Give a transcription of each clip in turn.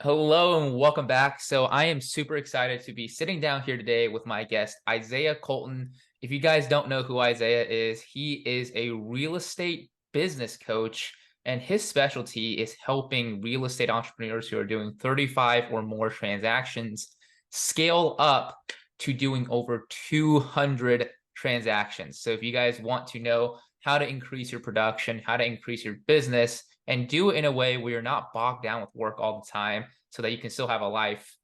Hello and welcome back. So I am super excited to be sitting down here today with my guest, Isaiah Colton. If you guys don't know who Isaiah is, he is a real estate business coach, and his specialty is helping real estate entrepreneurs who are doing 35 or more transactions scale up to doing over 200 transactions. So if you guys want to know how to increase your production, how to increase your business, and do it in a way where you're not bogged down with work all the time so that you can still have a life.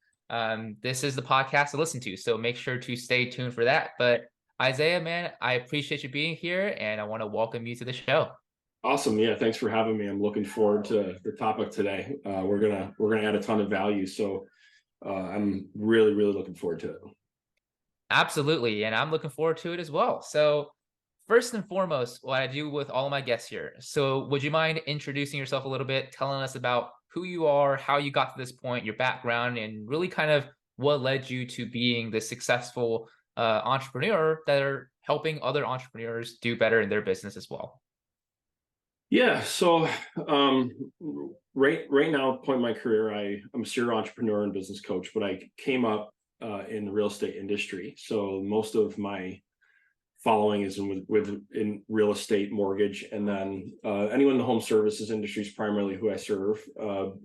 This is the podcast to listen to. So make sure to stay tuned for that. But Isaiah, man, I appreciate you being here and I want to welcome you to the show. Awesome. Yeah, thanks for having me. I'm looking forward to the topic today. We're gonna add a ton of value. So I'm really looking forward to it. Absolutely. And I'm looking forward to it as well. So, first and foremost, what I do with all of my guests here. So, would you mind introducing yourself a little bit, telling us about who you are, how you got to this point, your background, and really kind of what led you to being the successful entrepreneur that are helping other entrepreneurs do better in their business as well? Yeah. So um, right now, point in my career, I'm a serial entrepreneur and business coach, but I came up in the real estate industry. So most of my following is in real estate, mortgage, and then anyone in the home services industry is primarily who I serve.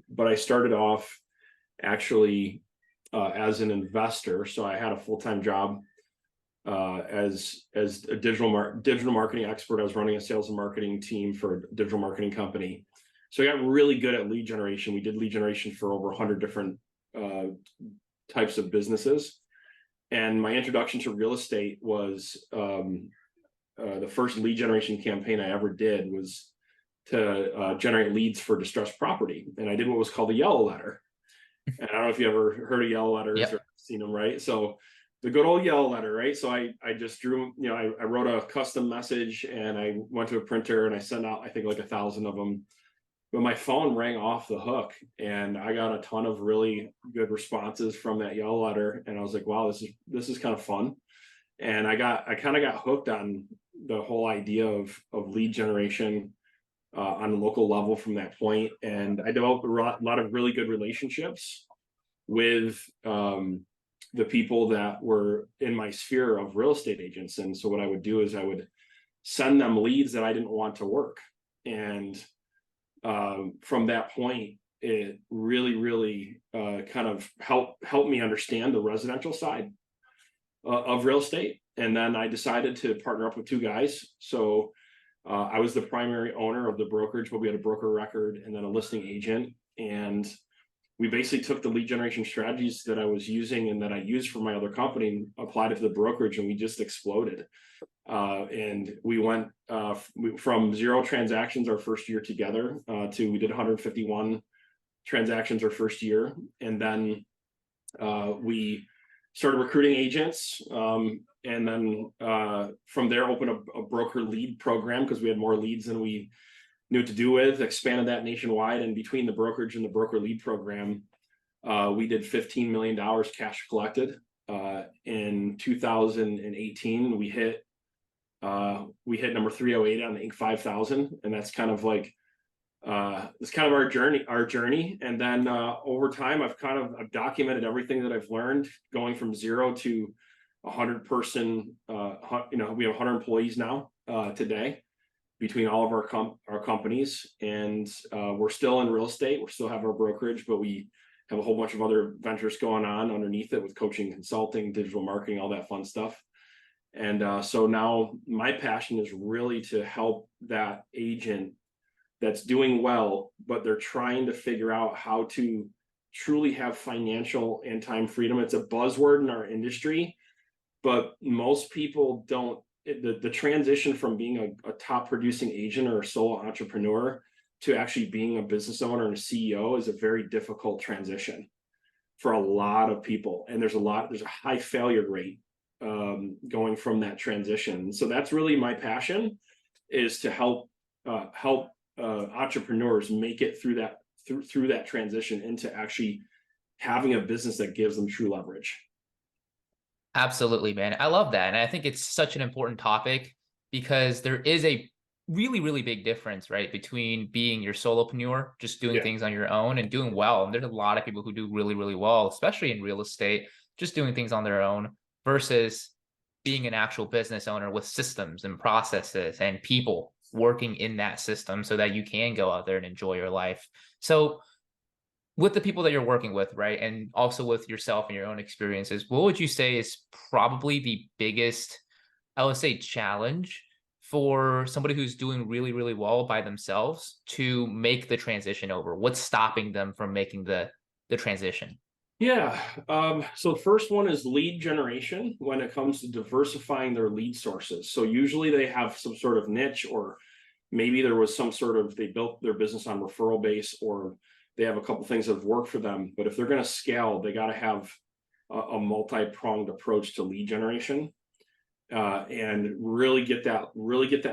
But I started off actually as an investor. So I had a full-time job as a digital marketing expert. I was running a sales and marketing team for a digital marketing company. So I got really good at lead generation. We did lead generation for over 100 different uh, types of businesses. And my introduction to real estate was the first lead generation campaign I ever did was to generate leads for distressed property. And I did what was called a yellow letter. And I don't know if you ever heard of yellow letters or Yep. seen them, right? So the good old yellow letter, right? So I just drew, I wrote a custom message and I went to a printer and I sent out, I think like 1,000 of them. But my phone rang off the hook and I got a ton of really good responses from that yellow letter. And I was like, wow, this is kind of fun. And I kind of got hooked on the whole idea of lead generation on a local level from that point. And I developed a lot of really good relationships with the people that were in my sphere of real estate agents. And so what I would do is I would send them leads that I didn't want to work. And from that point, it really kind of helped me understand the residential side of real estate. And then I decided to partner up with two guys. So I was the primary owner of the brokerage, but we had a broker record and then a listing agent. And we basically took the lead generation strategies that I was using and that I used for my other company and applied it to the brokerage, and we just exploded. And we went from 0 transactions our first year together to we did 151 transactions our first year. And then we started recruiting agents. And then from there, opened a broker lead program because we had more leads than we knew what to do with, expanded that nationwide. And between the brokerage and the broker lead program, we did $15 million cash collected. In 2018, we hit number 308 on the Inc. 5000, and that's kind of like it's kind of our journey. And then over time, I've documented everything that I've learned, going from 0 to 100 person. We have 100 employees now today between all of our companies, and we're still in real estate. We still have our brokerage, but we have a whole bunch of other ventures going on underneath it with coaching, consulting, digital marketing, all that fun stuff. And so now my passion is really to help that agent that's doing well, but they're trying to figure out how to truly have financial and time freedom. It's a buzzword in our industry, but most people don't. The transition from being a top producing agent or a solo entrepreneur to actually being a business owner and a CEO is a very difficult transition for a lot of people. And there's a high failure rate going from that transition. So that's really my passion, is to help entrepreneurs make it through that transition into actually having a business that gives them true leverage. Absolutely, man. I love that. And I think it's such an important topic because there is a really, really big difference, right? Between being your solopreneur, just doing Yeah. things on your own and doing well. And there's a lot of people who do really, really well, especially in real estate, just doing things on their own versus being an actual business owner with systems and processes and people working in that system so that you can go out there and enjoy your life. So with the people that you're working with, right? And also with yourself and your own experiences, what would you say is probably the biggest, I would say, challenge for somebody who's doing really, really well by themselves to make the transition over? What's stopping them from making the transition? Yeah. So the first one is lead generation when it comes to diversifying their lead sources. So usually they have some sort of niche, or maybe there was some sort of, they built their business on referral base, or they have a couple things that have worked for them. But if they're going to scale, they got to have a multi-pronged approach to lead generation, and really get that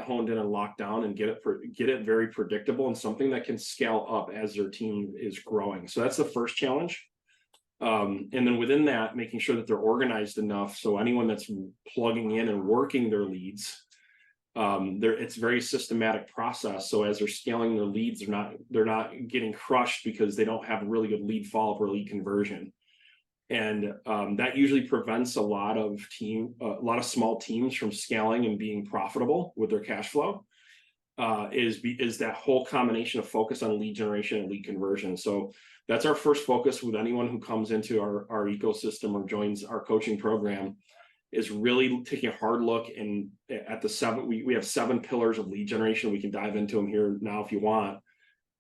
honed in and locked down, and get it very predictable and something that can scale up as their team is growing. So that's the first challenge. And then within that, making sure that they're organized enough so anyone that's plugging in and working their leads, it's a very systematic process. So as they're scaling their leads, they're not getting crushed because they don't have a really good lead follow-up or lead conversion. And that usually prevents a lot of small teams from scaling and being profitable with their cash flow. Is that whole combination of focus on lead generation and lead conversion. So that's our first focus with anyone who comes into our ecosystem or joins our coaching program, is really taking a hard look at we have 7 pillars of lead generation. We can dive into them here now if you want.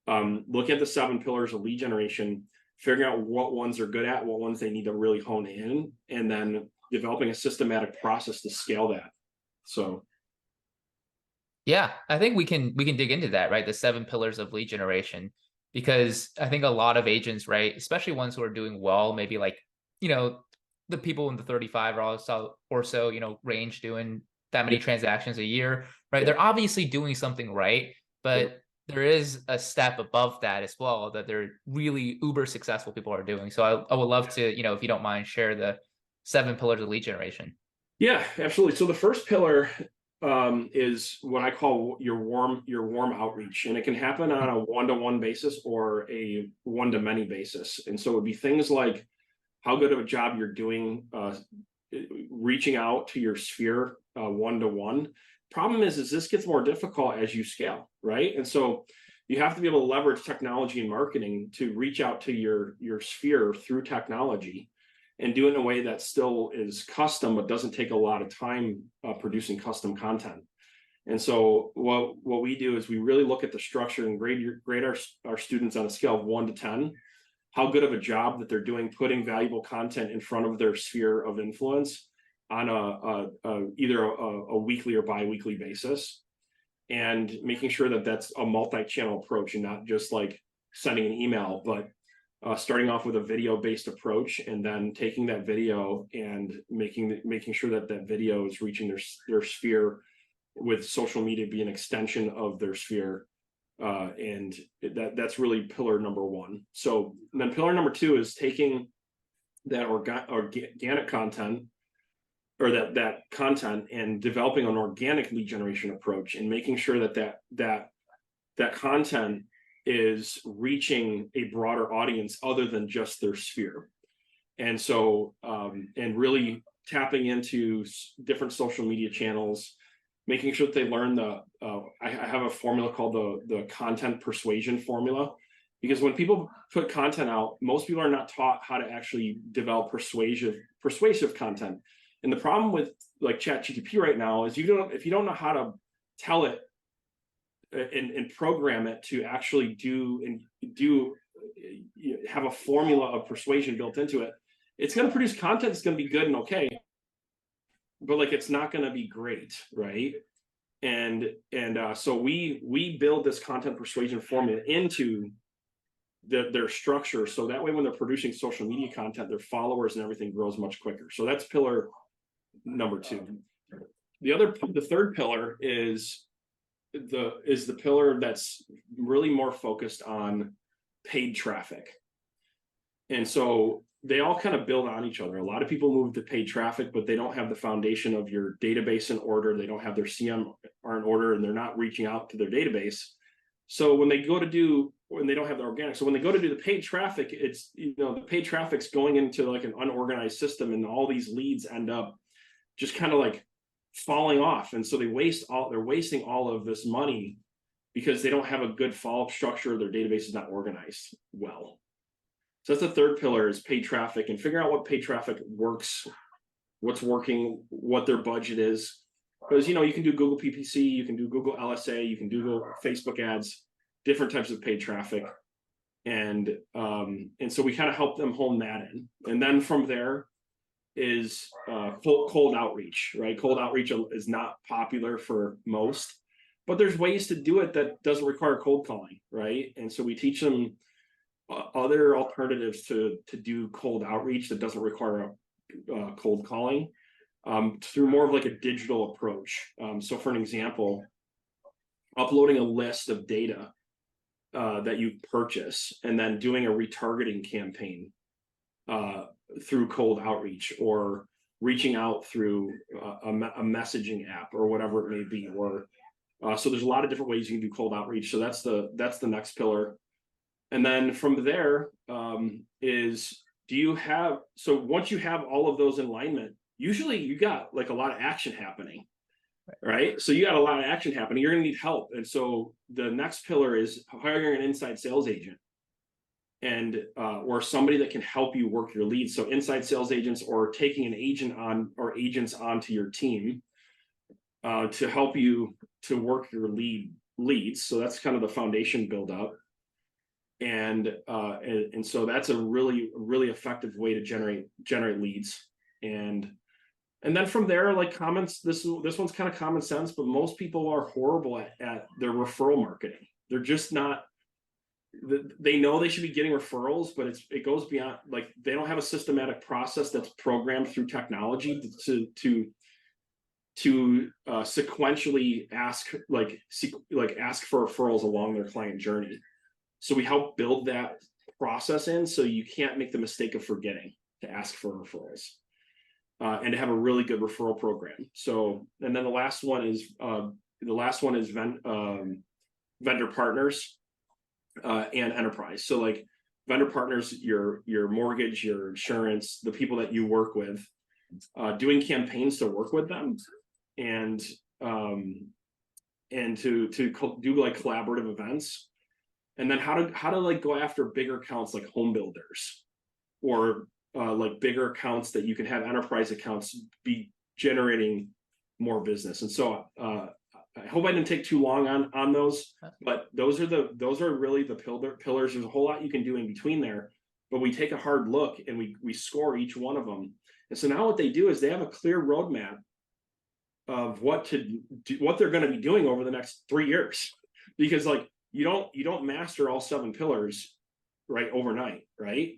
Look at the 7 pillars of lead generation, figuring out what ones they're good at, what ones they need to really hone in, and then developing a systematic process to scale that. So Yeah, I think we can dig into that, right? The 7 pillars of lead generation, because I think a lot of agents, right, especially ones who are doing well, maybe like, you know, the people in the 35 or so, range doing that yeah, many transactions a year, right? yeah. They're obviously doing something right, Yep. but there is a step above that as well that they're really uber successful people are doing. So I would love to, if you don't mind, share the 7 pillars of lead generation. Yeah, absolutely. So the first pillar is what I call your warm outreach, and it can happen on a one-to-one basis or a one-to-many basis. And so it would be things like how good of a job you're doing reaching out to your sphere one-to-one. Problem is this gets more difficult as you scale, right? And so you have to be able to leverage technology and marketing to reach out to your sphere through technology, and do it in a way that still is custom but doesn't take a lot of time producing custom content. And so what we do is we really look at the structure and grade our students on a scale of 1 to 10, how good of a job that they're doing putting valuable content in front of their sphere of influence on either a weekly or bi-weekly basis, and making sure that that's a multi-channel approach and not just like sending an email, but starting off with a video-based approach, and then taking that video and making sure that that video is reaching their sphere, with social media be an extension of their sphere. And that's really pillar number 1. So then pillar number 2 is taking that organic content, or that content, and developing an organic lead generation approach, and making sure that content is reaching a broader audience other than just their sphere. And so and really tapping into different social media channels, making sure that they learn I have a formula called the content persuasion formula, because when people put content out, most people are not taught how to actually develop persuasive content. And the problem with like ChatGPT right now is if you don't know how to tell it and program it to actually have a formula of persuasion built into it, it's going to produce content that's going to be good and okay, but like it's not going to be great, right? And so we build this content persuasion formula into their structure, so that way when they're producing social media content, their followers and everything grows much quicker. So that's pillar number 2. The third pillar is the pillar that's really more focused on paid traffic. And so they all kind of build on each other. A lot of people move to paid traffic, but they don't have the foundation of your database in order. They don't have their CM in order, and they're not reaching out to their database. So when they don't have the organic, so when they go to do the paid traffic, it's, the paid traffic's going into like an unorganized system, and all these leads end up just kind of like falling off. And so they're wasting all of this money because they don't have a good follow-up structure. Their database is not organized well. So that's the third pillar, is paid traffic, and figure out what paid traffic works, what's working, what their budget is. Because, you can do Google PPC, you can do Google LSA, you can do Google Facebook ads, different types of paid traffic. And so we kind of help them hone that in. And then from there is cold outreach, right? Cold outreach is not popular for most, but there's ways to do it that doesn't require cold calling, right? And so we teach them other alternatives to do cold outreach that doesn't require cold calling, through more of like a digital approach. So for an example, uploading a list of data that you purchase, and then doing a retargeting campaign through cold outreach, or reaching out through a messaging app or whatever it may be. Or so there's a lot of different ways you can do cold outreach. So that's the next pillar. And then from there so once you have all of those in alignment, usually you got like a lot of action happening, right? So you got a lot of action happening, you're going to need help. And so the next pillar is hiring an inside sales agent, and or somebody that can help you work your leads. So inside sales agents, or taking an agent on, or agents onto your team to help you to work your leads. So that's kind of the foundation build up. And so that's a really, really effective way to generate leads. And then from there, like comments, this one's kind of common sense, but most people are horrible at their referral marketing. They're just not, they know they should be getting referrals, but it goes beyond, like, they don't have a systematic process that's programmed through technology to sequentially ask for referrals along their client journey. So we help build that process in, so you can't make the mistake of forgetting to ask for referrals, and to have a really good referral program. So, and then the last one is vendor partners and enterprise. So like vendor partners, your mortgage, your insurance, the people that you work with, doing campaigns to work with them, and to do like collaborative events. And then how to like go after bigger accounts like home builders, or like bigger accounts that you can have enterprise accounts be generating more business. And so I hope I didn't take too long on those, but those are really the pillars. There's a whole lot you can do in between there, but we take a hard look and we score each one of them. And so now what they do is they have a clear roadmap of what they're going to be doing over the next 3 years, because like you don't master all 7 pillars right overnight, right?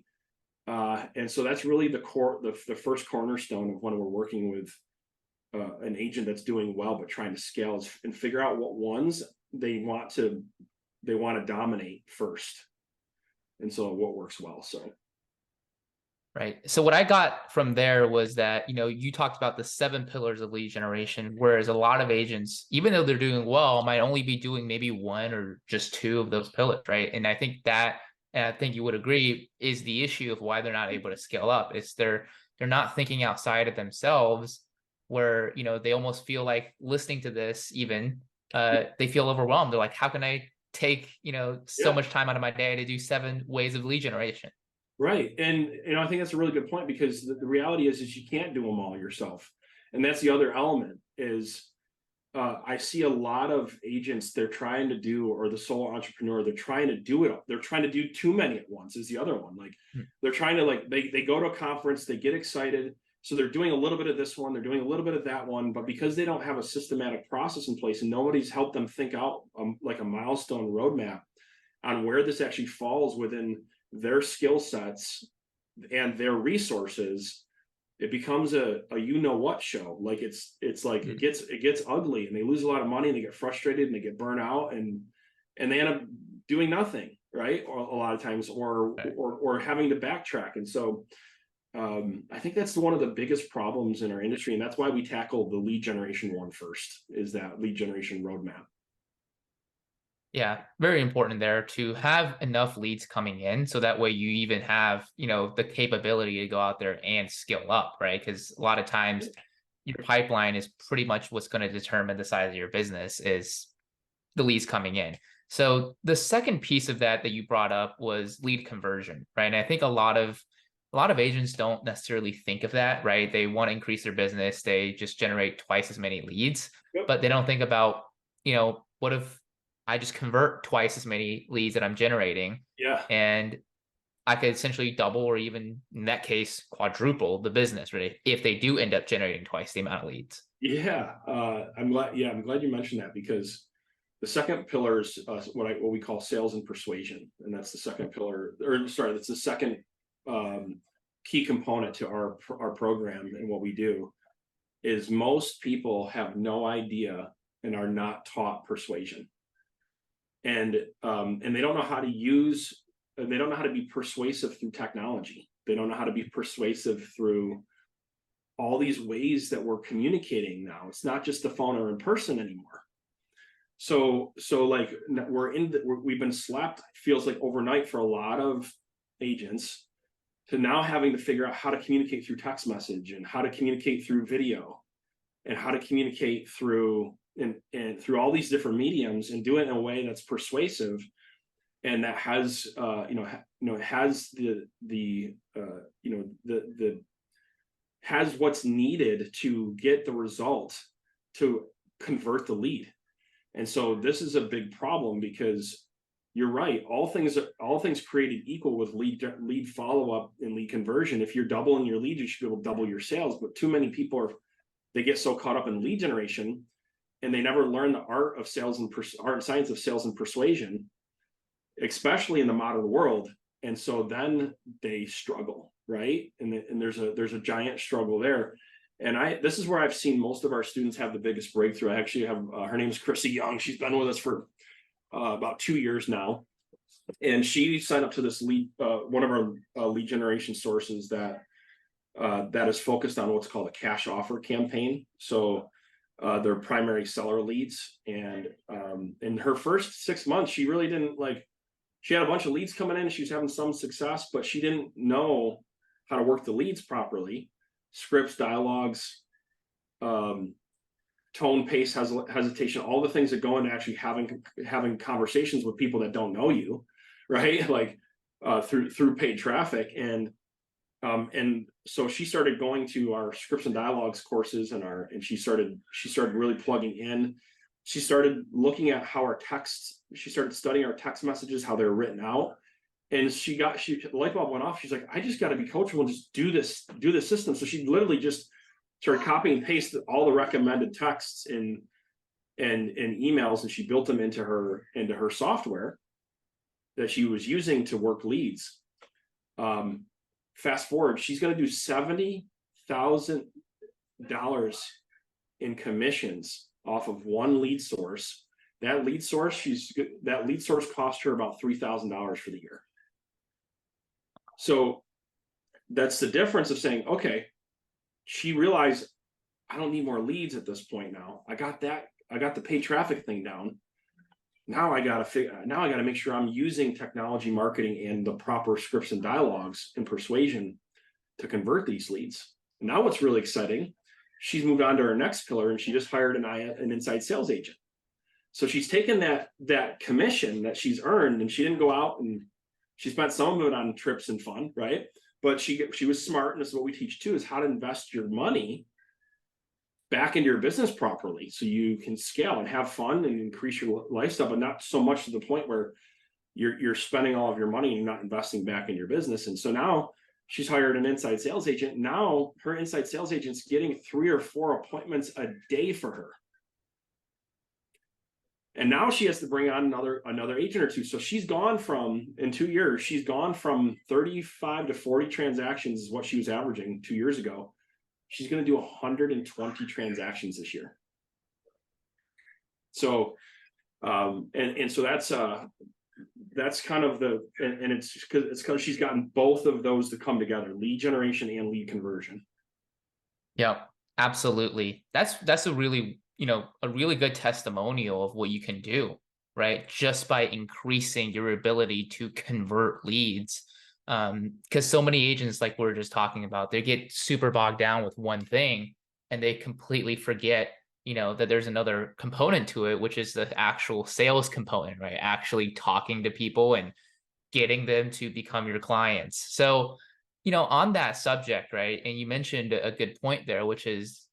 And so that's really the first cornerstone of when we're working with an agent that's doing well but trying to scale, and figure out what ones they want to dominate first, and so what works well. So Right. So what I got from there was that, you talked about the 7 pillars of lead generation, whereas a lot of agents, even though they're doing well, might only be doing maybe 1 or just 2 of those pillars, right? And I think you would agree, is the issue of why they're not able to scale up. It's they're not thinking outside of themselves, where, they almost feel like, listening to this even, they feel overwhelmed. They're like, how can I take, so much time out of my day to do 7 ways of lead generation? Right. And I think that's a really good point, because the reality is you can't do them all yourself. And that's the other element is I see a lot of agents, they're trying to do, or the solo entrepreneur, they're trying to do it. They're trying to do too many at once is the other one. Like they're trying to, like, they go to a conference, they get excited. So they're doing a little bit of this one, they're doing a little bit of that one, but because they don't have a systematic process in place and nobody's helped them think out like a milestone roadmap on where this actually falls within their skill sets and their resources, it becomes a what show. Like it's like it gets ugly, and they lose a lot of money, and they get frustrated, and they get burnt out, and they end up doing nothing. right? Or a lot of times, Right. or having to backtrack. And so I think that's one of the biggest problems in our industry, and that's why we tackle the lead generation one first, is that lead generation roadmap. Yeah, very important there to have enough leads coming in so that way you even have, the capability to go out there and skill up, right? Because a lot of times your pipeline is pretty much what's going to determine the size of your business is the leads coming in. So the second piece of that you brought up was lead conversion, right? And I think a lot of agents don't necessarily think of that, right? They want to increase their business, they just generate twice as many leads, Yep. but they don't think about, what if I just convert twice as many leads that I'm generating Yeah. and I could essentially double or even in that case quadruple the business, right? If they do end up generating twice the amount of leads. Yeah. I'm glad. Yeah, I'm glad you mentioned that, because the second pillar is what we call sales and persuasion, and that's the second pillar, or sorry, that's the second um, key component to our program and what we do. Is most people have no idea and are not taught persuasion, and they don't know how to use, they don't know how to be persuasive through technology. They don't know how to be persuasive through all these ways that we're communicating now. It's not just the phone or in person anymore. So like we've been slapped, feels like overnight for a lot of agents, to now having to figure out how to communicate through text message, and how to communicate through video, and how to communicate through and through all these different mediums, and do it in a way that's persuasive, and that has has the has what's needed to get the result, to convert the lead. And so this is a big problem, because you're right, all things created equal with lead follow-up and lead conversion. If you're doubling your lead, you should be able to double your sales. But too many people they get so caught up in lead generation, and they never learn the art of art and science of sales and persuasion, especially in the modern world. And so then they struggle, right? And there's a giant struggle there. And this is where I've seen most of our students have the biggest breakthrough. I actually have her name is Chrissy Young. She's been with us for about 2 years now, and she signed up to this one of our lead generation sources that is focused on what's called a cash offer campaign. So they're primary seller leads, and in her first 6 months, she really didn't like. She had a bunch of leads coming in. She was having some success, but she didn't know how to work the leads properly. Scripts, dialogues, tone, pace, hesitation, all the things that go into actually having conversations with people that don't know you, right? Like through paid traffic. And so she started going to our scripts and dialogues courses, and she started really plugging in. She started looking at how she started studying our text messages, how they're written out. And the light bulb went off. She's like, I just got to be coachable and just do this system. So she literally just started copying and pasted all the recommended texts in emails, and she built them into her software that she was using to work leads. Fast forward, she's going to do $70,000 in commissions off of one lead source. That lead source cost her about $3,000 for the year. So that's the difference of saying, okay, she realized, I don't need more leads at this point. Now I got the paid traffic thing down. Now I got to make sure I'm using technology, marketing, and the proper scripts and dialogues and persuasion to convert these leads. And now what's really exciting, she's moved on to her next pillar, and she just hired an inside sales agent. So she's taken that commission that she's earned, and she didn't go out, and she spent some of it on trips and fun, right? But she was smart, and this is what we teach too, is how to invest your money back into your business properly, so you can scale and have fun and increase your lifestyle, but not so much to the point where you're spending all of your money and not investing back in your business. And so now she's hired an inside sales agent. Now her inside sales agent's getting 3 or 4 appointments a day for her. And now she has to bring on another agent or two. So in 2 years, she's gone from 35 to 40 transactions is what she was averaging 2 years ago. She's going to do 120 transactions this year. So, so that's kind of and it's because she's gotten both of those to come together: lead generation and lead conversion. Yeah, absolutely. That's a really, a really good testimonial of what you can do, right? Just by increasing your ability to convert leads. Because so many agents, like we are just talking about, they get super bogged down with one thing and they completely forget, that there's another component to it, which is the actual sales component, right? Actually talking to people and getting them to become your clients. So, on that subject, right? And you mentioned a good point there, which is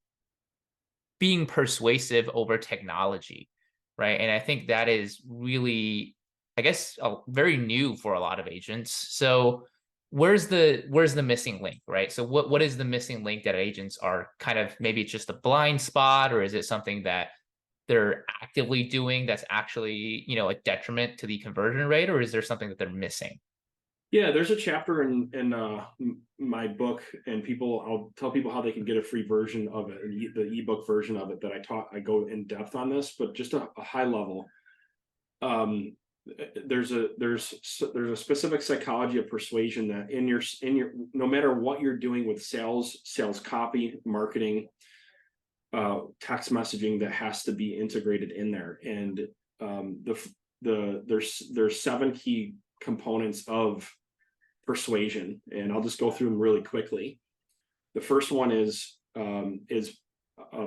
being persuasive over technology, right? And I think that is really, I guess, very new for a lot of agents. So, where's the missing link, right? So, what is the missing link that agents are kind of, maybe it's just a blind spot, or is it something that they're actively doing that's actually, a detriment to the conversion rate, or is there something that they're missing? Yeah, there's a chapter in my book, and I'll tell people how they can get a free version of it, the ebook version of it that I go in depth on this, but just a high level. Um, there's a specific psychology of persuasion that in your no matter what you're doing with sales copy, marketing, text messaging, that has to be integrated in there. And there's 7 key components of persuasion, and I'll just go through them really quickly. The first one is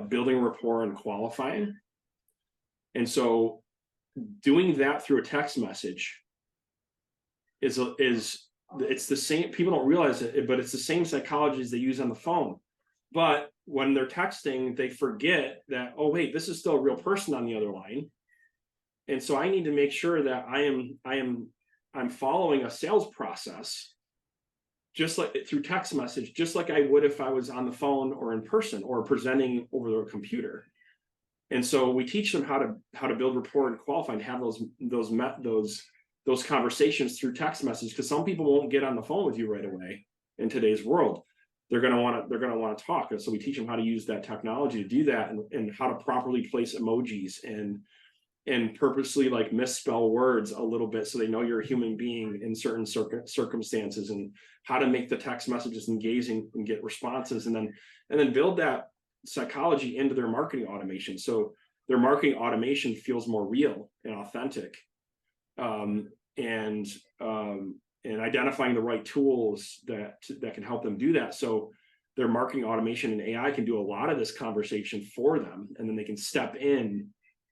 building rapport and qualifying. And so doing that through a text message is it's the same. People don't realize it, but it's the same psychology as they use on the phone. But when they're texting, they forget that, oh wait, this is still a real person on the other line. And so I need to make sure that I'm following a sales process just like through text message, just like I would if I was on the phone or in person or presenting over the computer. And so we teach them how to build rapport and qualify and have those conversations through text message, because some people won't get on the phone with you right away in today's world. They're going to want to talk. And so we teach them how to use that technology to do that, and how to properly place emojis and purposely like misspell words a little bit so they know you're a human being in certain circumstances, and how to make the text messages engaging and get responses, and then build that psychology into their marketing automation, so their marketing automation feels more real and authentic. um, and and identifying the right tools that can help them do that, so their marketing automation and AI can do a lot of this conversation for them, and then they can step in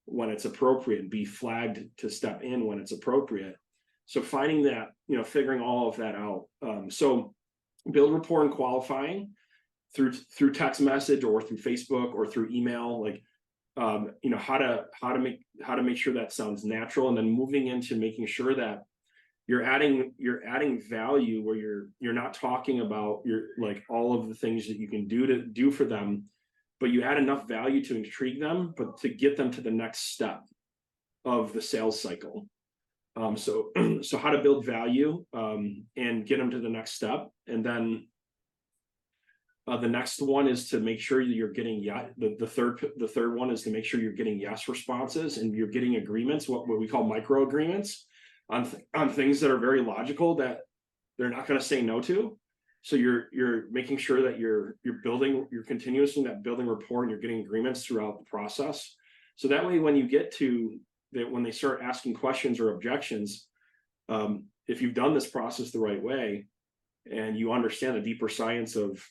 when it's appropriate and be flagged to step in when it's appropriate. So finding that, figuring all of that out. So build rapport and qualifying through text message or through Facebook or through email, like how to make sure that sounds natural, and then moving into making sure that you're adding value, where you're not talking about your like all of the things that you can do for them, but you add enough value to intrigue them, but to get them to the next step of the sales cycle. So so how to build value, and get them to the next step. And then the next one is to make sure that you're getting the third one is to make sure you're getting yes responses, and you're getting agreements, what we call micro agreements, on things that are very logical that they're not going to say no to. So you're making sure that you're continuously building rapport, and you're getting agreements throughout the process. So that way, when you get to that, when they start asking questions or objections, if you've done this process the right way and you understand the deeper science of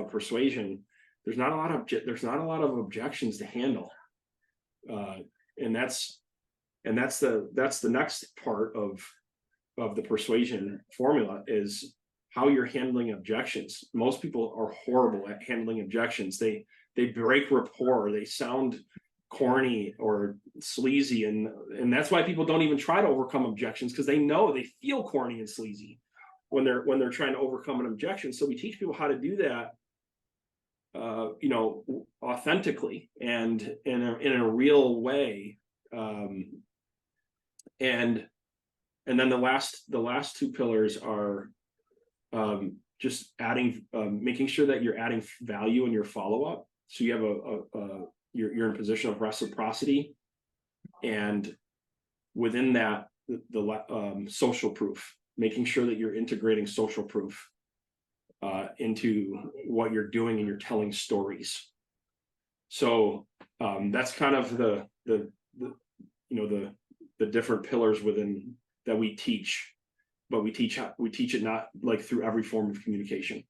persuasion, there's not a lot of objections to handle, and that's the next part of the persuasion formula, is how you're handling objections. Most people are horrible at handling objections. They break rapport. They sound corny or sleazy, and that's why people don't even try to overcome objections, because they know they feel corny and sleazy when they're trying to overcome an objection. So we teach people how to do that, authentically and in a real way. And then the last 2 pillars are just making sure that you're adding value in your follow-up. So you have you're in a position of reciprocity, and within that, social proof, making sure that you're integrating social proof into what you're doing, and you're telling stories. So that's kind of the the different pillars within that we teach, but we teach it not like through every form of communication.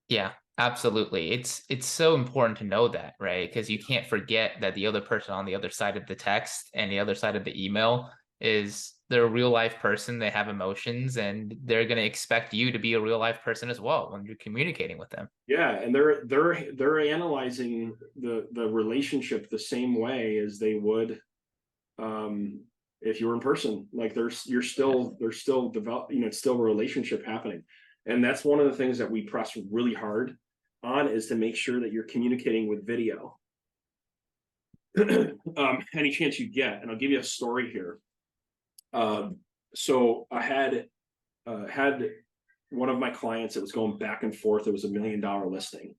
Yeah, absolutely. It's so important to know that, right? Because you can't forget that the other person on the other side of the text and the other side of the email is they're a real life person. They have emotions, and they're going to expect you to be a real life person as well when you're communicating with them. Yeah, and they're analyzing the relationship the same way as they would um if you were in person. Like Yeah. there's still develop, it's still a relationship happening. And that's one of the things that we press really hard on, is to make sure that you're communicating with video any chance you get. And I'll give you a story here. So I had one of my clients that was going back and forth. It was $1 million listing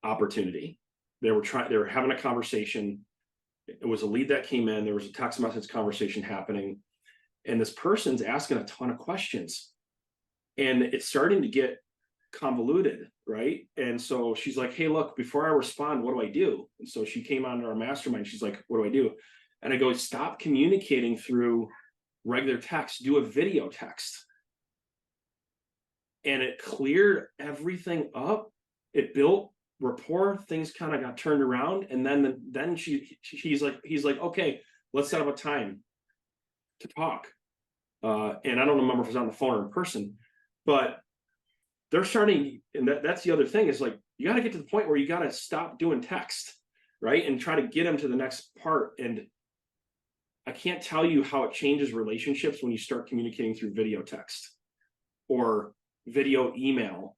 opportunity. They were having a conversation. It was a lead that came in. There was a text message conversation happening, and this person's asking a ton of questions, and it's starting to get convoluted, right? And so she's like, "Hey, look, before I respond, what do I do?" And so she came onto our mastermind. She's like, "What do I do?" And I go, "Stop communicating through regular text. Do a video text." And it cleared everything up. It built rapport. Things kind of got turned around, and then he's like, "Okay, let's set up a time to talk." And I don't remember if it was on the phone or in person, but they're starting, and that's the other thing, is like, you got to get to the point where you got to stop doing text, right, and try to get them to the next part. And I can't tell you how it changes relationships when you start communicating through video text or video email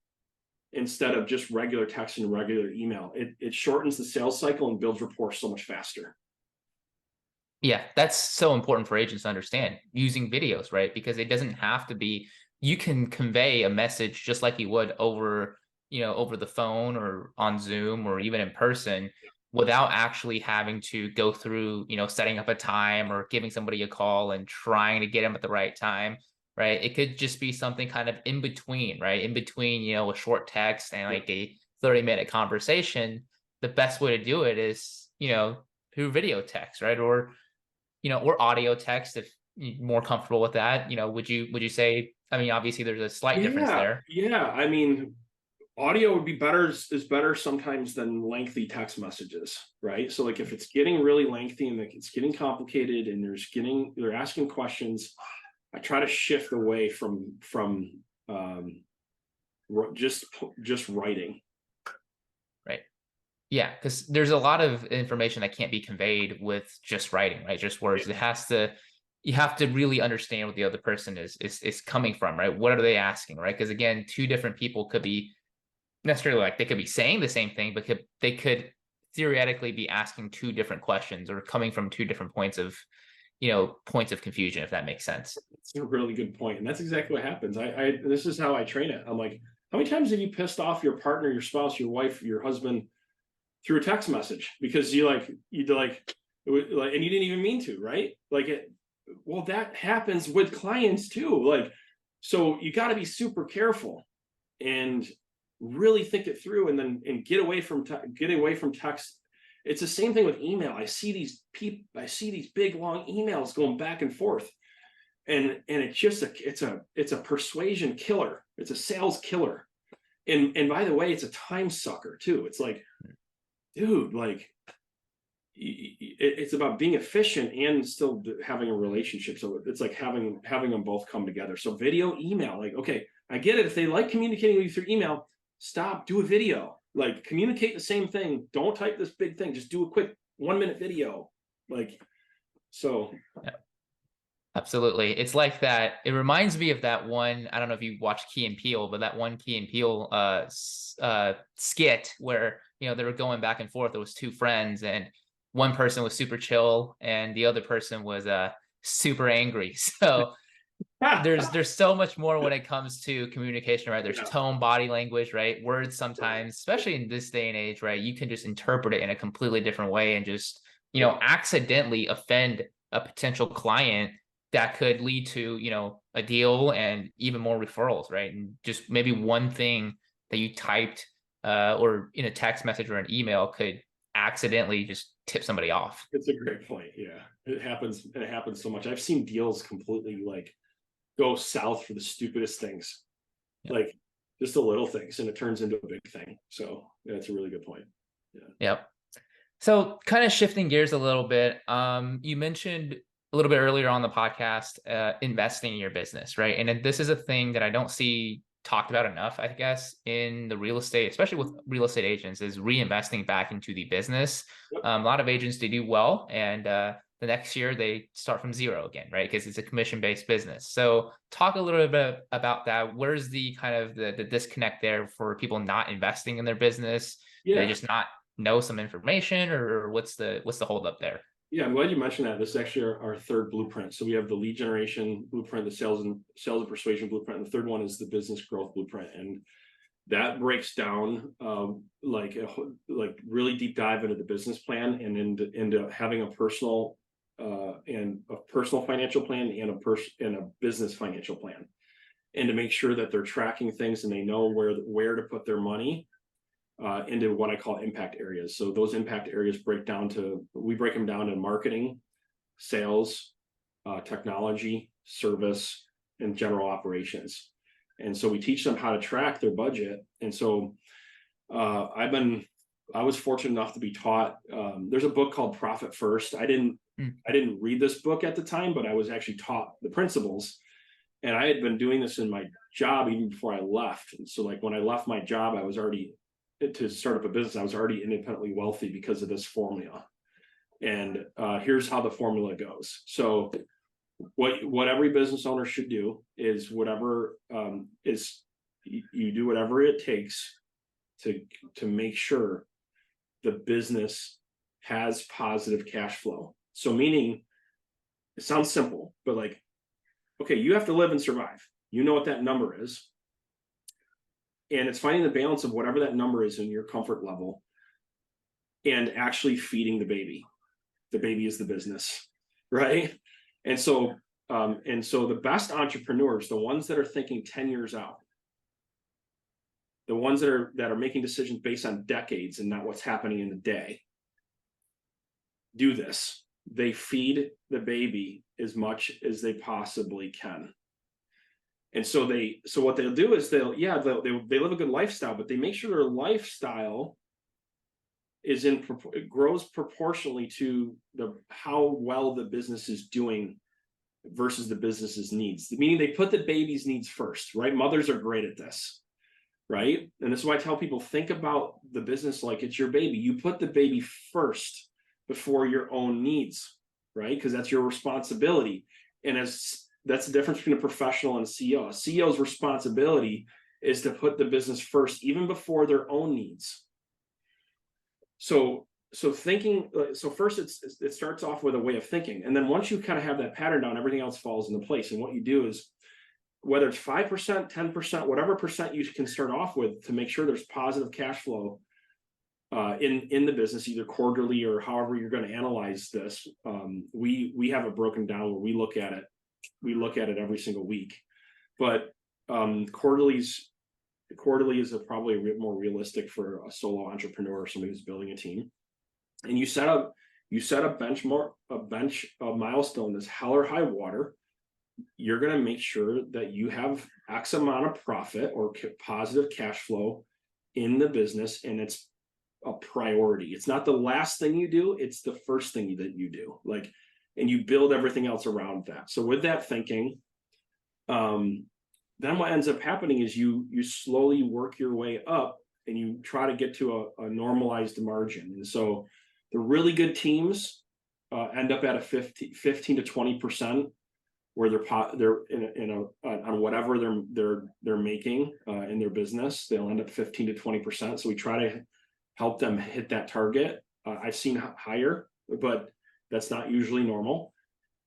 instead of just regular text and regular email. It shortens the sales cycle and builds rapport so much faster. Yeah, that's so important for agents to understand using videos, right? Because it doesn't have to be, you can convey a message just like you would over, over the phone or on Zoom or even in person without actually having to go through, setting up a time or giving somebody a call and trying to get them at the right time, right? It could just be something kind of in between, right? In between, a short text and Yeah. like a 30-minute conversation. The best way to do it is, through video text, right? Or audio text if you're more comfortable with that. Would you say, I mean, obviously there's a slight difference Yeah, there. yeah. I mean, audio would be better, is better sometimes than lengthy text messages, right? So like if it's getting really lengthy and like it's getting complicated and they're asking questions, I try to shift away from um, just writing. Right. Yeah, because there's a lot of information that can't be conveyed with just writing, right? Just words. You have to really understand what the other person is coming from, right? What are they asking, right? Because again, two different people could be necessarily like they could be saying the same thing, but they could theoretically be asking two different questions or coming from two different points of confusion, if that makes sense. It's a really good point, and that's exactly what happens. I this is how I train it. I'm like, how many times have you pissed off your partner, your spouse, your wife, your husband through a text message because and you didn't even mean to, right? Like it. Well, that happens with clients too. Like, so you got to be super careful and really think it through, and then get away from text. It's the same thing with email. I see these big long emails going back and forth, and it's just it's a persuasion killer. It's a sales killer. And by the way, it's a time sucker too. It's like, dude, like it's about being efficient and still having a relationship. So it's like having them both come together. So video, email, like, okay, I get it. If they like communicating with you through email, stop, do a video, like communicate the same thing. Don't type this big thing. Just do a quick 1 minute video. Like, so Yeah, absolutely. It's like that. It reminds me of that one. I don't know if you watched Key and Peele, but that one Key and Peele skit where they were going back and forth. There was two friends, and one person was super chill, and the other person was super angry. So there's so much more when it comes to communication, right? There's yeah, tone, body language, right? Words sometimes, especially in this day and age, right? You can just interpret it in a completely different way and just, yeah, accidentally offend a potential client that could lead to, a deal and even more referrals, right? And just maybe one thing that you typed or in a text message or an email could accidentally just tip somebody off. It's a great point. Yeah, it happens so much. I've seen deals completely like go south for the stupidest things, Yeah. like just the little things, and it turns into a big thing. So yeah, that's a really good point. Yeah. Yep. So, kind of shifting gears a little bit, you mentioned a little bit earlier on the podcast, investing in your business, right? And this is a thing that I don't see talked about enough, I guess, in the real estate, especially with real estate agents, is reinvesting back into the business. Yep. A lot of agents, they do well, and the next year they start from zero again, right? Because it's a commission-based business. So, talk a little bit about that. Where's the kind of the disconnect there for people not investing in their business? Do they Yeah. just not know some information, or what's the hold up there? Yeah, I'm glad you mentioned that. This is actually our third blueprint. So we have the lead generation blueprint, the sales and persuasion blueprint, and the third one is the business growth blueprint. And that breaks down like really deep dive into the business plan and into having a personal financial plan and a business financial plan, and to make sure that they're tracking things and they know where to put their money into what I call impact areas. So those impact areas we break them down to marketing, sales, technology, service, and general operations. And so we teach them how to track their budget. And so I was fortunate enough to be taught. There's a book called Profit First. I didn't read this book at the time, but I was actually taught the principles. And I had been doing this in my job even before I left. And so like when I left my job, to start up a business, I was already independently wealthy because of this formula. And here's how the formula goes. So what every business owner should do is you do whatever it takes to make sure the business has positive cash flow. So meaning, it sounds simple, but like, okay, you have to live and survive. You know what that number is. And it's finding the balance of whatever that number is in your comfort level and actually feeding the baby. The baby is the business, right? And so the best entrepreneurs, the ones that are thinking 10 years out, the ones that are making decisions based on decades and not what's happening in the day, do this. They feed the baby as much as they possibly can. And so what they'll do is they live a good lifestyle, but they make sure their lifestyle grows proportionally to how well the business is doing versus the business's needs. Meaning they put the baby's needs first, right? Mothers are great at this, right? And this is why I tell people, think about the business like it's your baby. You put the baby first before your own needs, right? Because that's your responsibility. And that's the difference between a professional and a CEO. A CEO's responsibility is to put the business first, even before their own needs. So first it starts off with a way of thinking. And then once you kind of have that pattern down, everything else falls into place. And what you do is, whether it's 5%, 10%, whatever percent you can start off with to make sure there's positive cash flow in the business, either quarterly or however you're going to analyze this. We have it broken down where we look at it every single week, but quarterly is probably a bit more realistic for a solo entrepreneur or somebody who's building a team. And you set a benchmark, a milestone that's hell or high water. You're going to make sure that you have X amount of profit or positive cash flow in the business, and it's a priority. It's not the last thing you do, it's the first thing that you do. Like, and you build everything else around that. So with that thinking, then what ends up happening is you slowly work your way up and you try to get to a normalized margin. And so the really good teams end up at a 15 to 20%, where they're on whatever they're making in their business. They'll end up 15 to 20%. So we try to help them hit that target. I've seen higher, but that's not usually normal.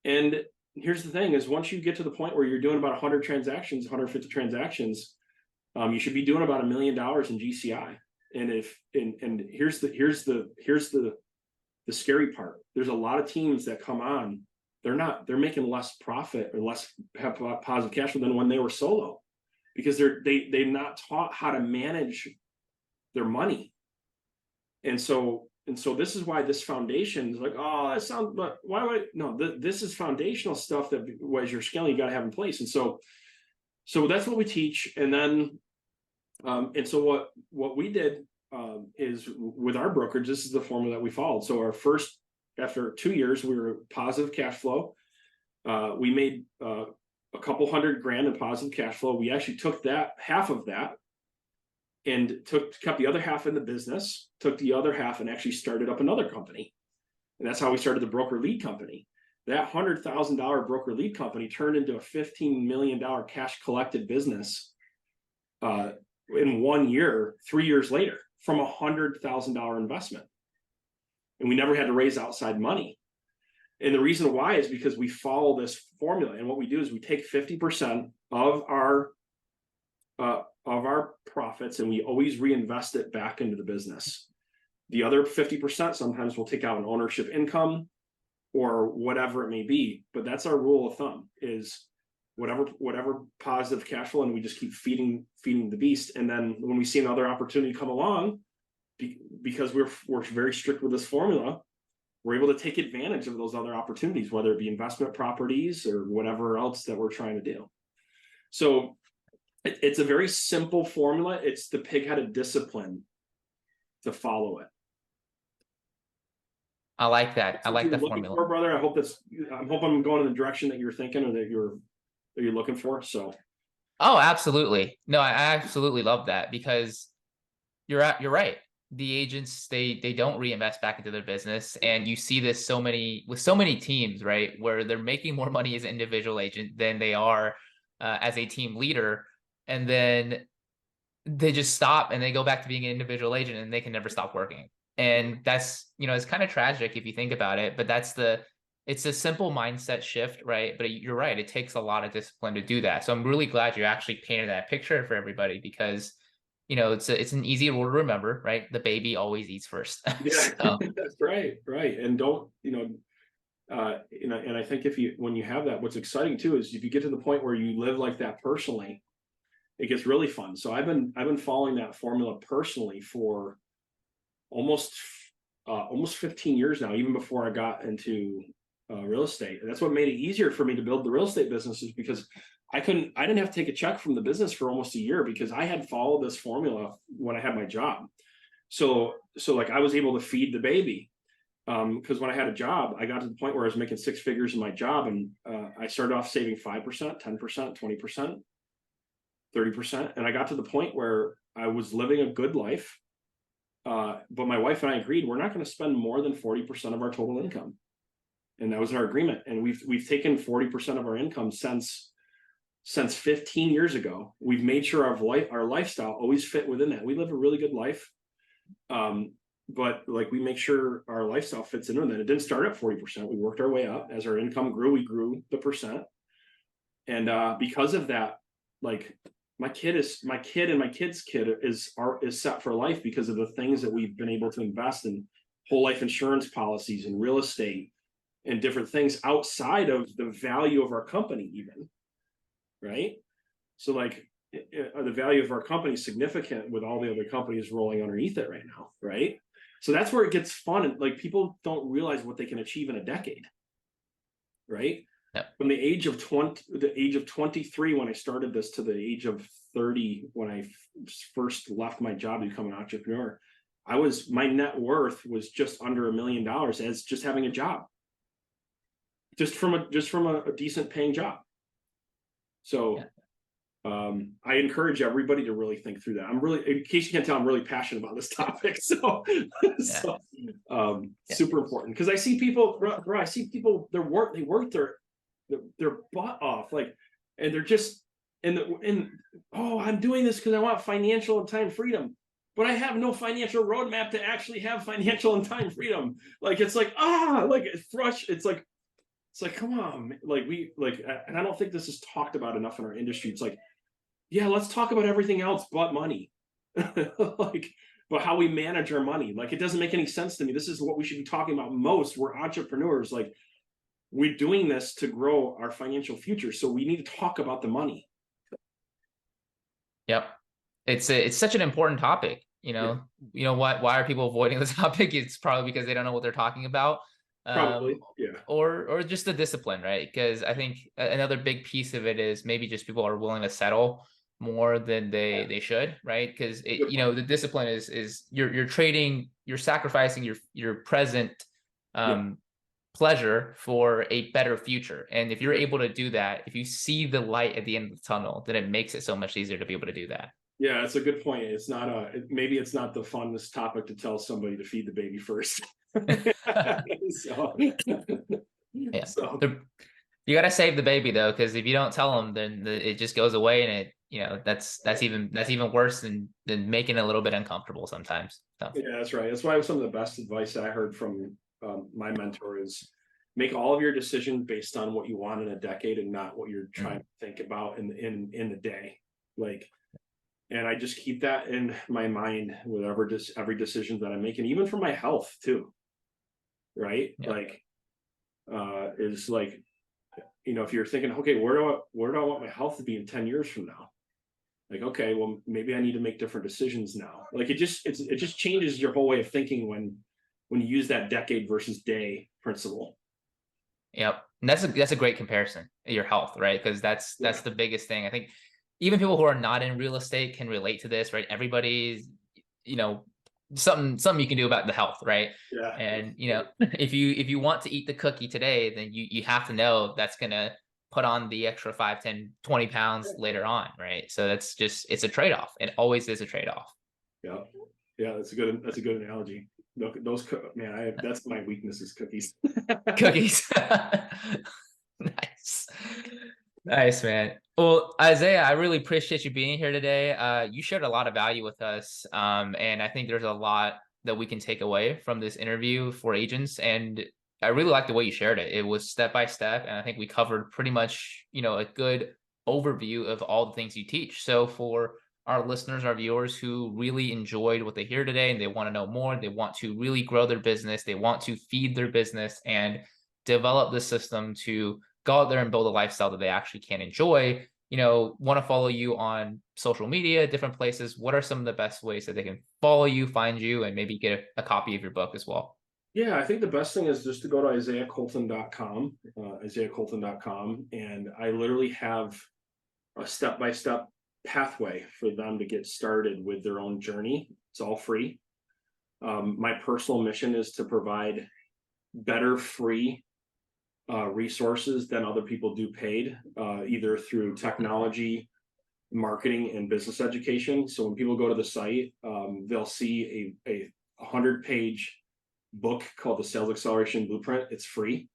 And here's the thing: is once you get to the point where you're doing about 100 transactions, 150 transactions, you should be doing about $1 million in GCI. And here's the scary part: there's a lot of teams that come on they're making less profit or less have positive cash flow than when they were solo, because they've not taught how to manage their money. And so this is why this foundation is like, oh, that sounds, but why would I? No, this is foundational stuff that as you're scaling, you got to have in place. And so that's what we teach. And then and so what we did is with our brokerage, this is the formula that we followed. So after 2 years, we were positive cash flow. We made a couple $100,000 in positive cash flow. We actually took that half of that and kept the other half in the business, took the other half and actually started up another company. And that's how we started the broker lead company. That $100,000 broker lead company turned into a $15 million cash collected business in 1 year, 3 years later, from a $100,000 investment. And we never had to raise outside money. And the reason why is because we follow this formula. And what we do is we take 50% of our profits and we always reinvest it back into the business. The other 50%, sometimes we'll take out an ownership income or whatever it may be. But that's our rule of thumb, is whatever positive cash flow, and we just keep feeding the beast. And then when we see another opportunity come along, because we're very strict with this formula, we're able to take advantage of those other opportunities, whether it be investment properties or whatever else that we're trying to do. So it's a very simple formula. It's the pig-headed discipline to follow it. I like that. I like the formula, brother. I hope I'm going in the direction that you're thinking or that you're looking for. So, oh, absolutely. No, I absolutely love that, because you're right. The agents, they don't reinvest back into their business, and you see this with so many teams, right, where they're making more money as an individual agent than they are as a team leader, and then they just stop and they go back to being an individual agent and they can never stop working. And that's, it's kind of tragic if you think about it, but it's a simple mindset shift, right? But you're right, it takes a lot of discipline to do that. So I'm really glad you actually painted that picture for everybody, because it's an easy rule to remember, right? The baby always eats first. Yeah, so. That's right. And don't, and I think when you have that, what's exciting too is if you get to the point where you live like that personally, it gets really fun. So I've been following that formula personally for almost 15 years now, even before I got into real estate. And that's what made it easier for me to build the real estate business, is because I didn't have to take a check from the business for almost a year, because I had followed this formula when I had my job. So like I was able to feed the baby. Because when I had a job, I got to the point where I was making 6 figures in my job, and I started off saving 5%, 10%, 20%, 30. And I got to the point where I was living a good life. But my wife and I agreed we're not going to spend more than 40% of our total income. And that was our agreement. And we've taken 40% of our income since 15 years ago. We've made sure our lifestyle always fit within that. We live a really good life. But like we make sure our lifestyle fits into that. It didn't start at 40%. We worked our way up. As our income grew, we grew the percent. And because of that, like my kid and my kid's kid is set for life because of the things that we've been able to invest in, whole life insurance policies and real estate and different things outside of the value of our company even, right? So like the value of our company is significant with all the other companies rolling underneath it right now, right? So that's where it gets fun. And like people don't realize what they can achieve in a decade, right? Yep. From the age of 23 when I started this to the age of 30 when I first left my job to become an entrepreneur, my net worth was just under $1 million as just having a job, just from a decent paying job. So yeah. I encourage everybody to really think through that. In case you can't tell, I'm really passionate about this topic. So, yeah. Super important, because I see people, they work their butt off, like, and they're just I'm doing this because I want financial and time freedom, but I have no financial roadmap to actually have financial and time freedom. Like it's like it's like, come on, and I don't think this is talked about enough in our industry. It's like, yeah, let's talk about everything else but money. But how we manage our money. Like, it doesn't make any sense to me. This is what we should be talking about most. We're entrepreneurs. Like, we're doing this to grow our financial future. So we need to talk about the money. Yep. It's such an important topic. Yeah, Why are people avoiding the topic? It's probably because they don't know what they're talking about. Um, probably. Yeah. or just the discipline, right? Because I think another big piece of it is maybe just people are willing to settle more than they should, right? Because Good point. the discipline is you're trading, you're sacrificing your present Yeah. um pleasure for a better future. And if you're Yeah. able to do that, if you see the light at the end of the tunnel, then it makes it so much easier to be able to do that. Yeah, it's a good point. It's not maybe it's not the funnest topic to tell somebody to feed the baby first. so, Yeah. so You got to save the baby though, because if you don't tell them, then it just goes away, and that's even worse than making it a little bit uncomfortable sometimes. So, yeah, that's right. That's why some of the best advice I heard from my mentor is make all of your decisions based on what you want in a decade and not what you're trying mm, to think about in the day. Like, and I just keep that in my mind with every decision that I'm making, even for my health too. Right? yeah. Like, is like, if you're thinking, okay, where do I want my health to be in 10 years from now? Like, okay, well, maybe I need to make different decisions now. Like, it just changes your whole way of thinking when you use that decade versus day principle. Yep. And that's a great comparison, your health, right? Because that's Yeah. the biggest thing. I think even people who are not in real estate can relate to this, right? Everybody's, you know, something you can do about the health, right? Yeah. And if you want to eat the cookie today, then you have to know that's gonna put on the extra 5, 10, 20 pounds later on, right? So it's a trade-off. It always is a trade-off. Yeah. Yeah. That's a good analogy. Man, that's my weakness is cookies. Cookies. Nice. Nice, man. Well, Isaiah, I really appreciate you being here today. You shared a lot of value with us. And I think there's a lot that we can take away from this interview for agents. And I really like the way you shared it. It was step by step. And I think we covered pretty much, a good overview of all the things you teach. So for our listeners, our viewers who really enjoyed what they hear today and they want to know more, they want to really grow their business, they want to feed their business and develop the system to go out there and build a lifestyle that they actually can enjoy, want to follow you on social media, different places. What are some of the best ways that they can follow you, find you, and maybe get a copy of your book as well? Yeah, I think the best thing is just to go to isaiahcolton.com, isaiahcolton.com, and I literally have a step-by-step pathway for them to get started with their own journey. It's all free. My personal mission is to provide better free resources than other people do paid, either through technology, marketing, and business education. So when people go to the site, they'll see a 100-page book called the Sales Acceleration Blueprint. It's free.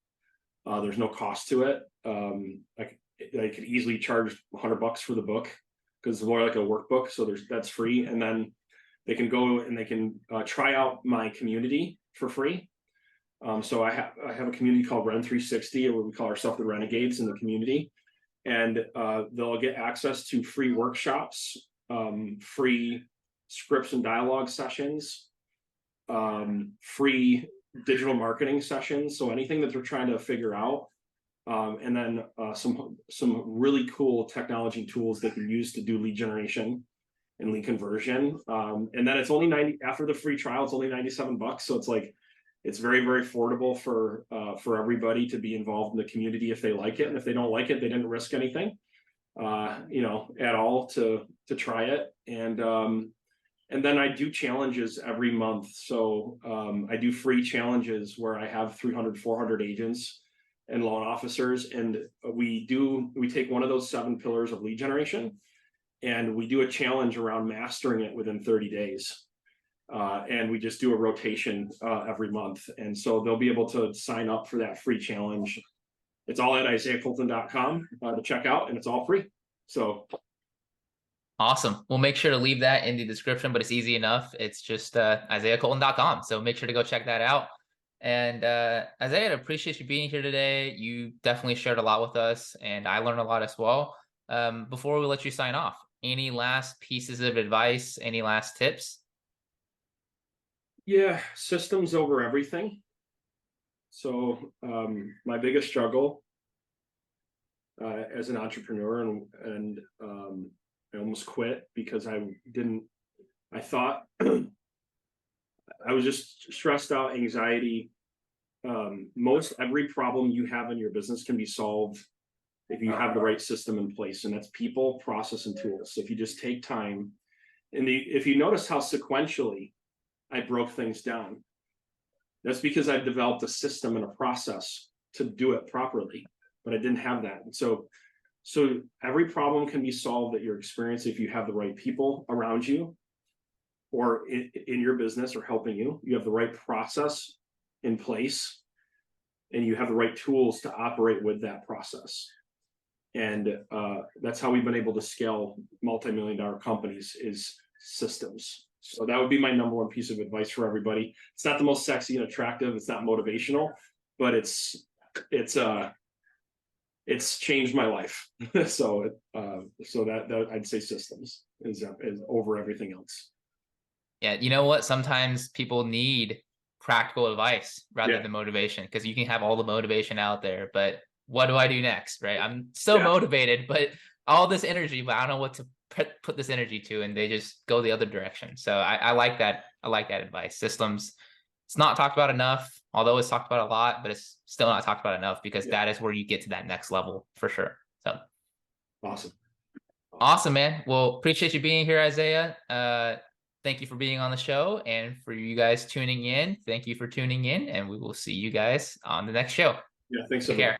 There's no cost to it. I could easily charge $100 for the book because it's more like a workbook. So that's free. And then they can go and they can try out my community for free. So I have a community called Ren 360, where we call ourselves the Renegades in the community, and they'll get access to free workshops, free scripts and dialogue sessions, free digital marketing sessions. So anything that they're trying to figure out, and then some really cool technology tools they can use to do lead generation and lead conversion. And then it's only 90 after the free trial. It's only $97, so it's like it's very, very affordable for everybody to be involved in the community if they like it, and if they don't like it, they didn't risk anything, at all to try it. And then I do challenges every month. So I do free challenges where I have 300, 400 agents and loan officers, and we take one of those 7 pillars of lead generation, and we do a challenge around mastering it within 30 days. And we just do a rotation every month. And so they'll be able to sign up for that free challenge. It's all at isaiahcolton.com to check out, and it's all free. So Awesome. We'll make sure to leave that in the description, but it's easy enough. It's just isaiahcolton.com. So make sure to go check that out. And Isaiah, I appreciate you being here today. You definitely shared a lot with us, and I learned a lot as well. Before we let you sign off, any last pieces of advice, any last tips? yeah, systems over everything. So my biggest struggle as an entrepreneur, and I almost quit because I thought I was just stressed out, anxiety. Most every problem you have in your business can be solved if you have the right system in place, and that's people, process, and tools. So if you just take time, and if you notice how sequentially I broke things down, that's because I've developed a system and a process to do it properly, but I didn't have that. And so every problem can be solved that you're experiencing if you have the right people around you or in your business or helping you. You have the right process in place, and you have the right tools to operate with that process. And that's how we've been able to scale multi-million-dollar companies, is systems. So that would be my number one piece of advice for everybody. It's not the most sexy and attractive. It's not motivational, but it's changed my life. So that I'd say systems is over everything else. Yeah, you know what? Sometimes people need practical advice rather Yeah, than motivation, because you can have all the motivation out there, but what do I do next, right? I'm so yeah, motivated, but all this energy, but I don't know what to put this energy to, and they just go the other direction. So I like that. I like that advice. Systems, it's not talked about enough, although it's talked about a lot, but it's still not talked about enough because yeah. that is where you get to that next level for sure. So Awesome. Awesome. awesome, man. Well, appreciate you being here, Isaiah. Thank you for being on the show, and for you guys tuning in, thank you for tuning in, and we will see you guys on the next show. Yeah. Thanks, Take everyone. care.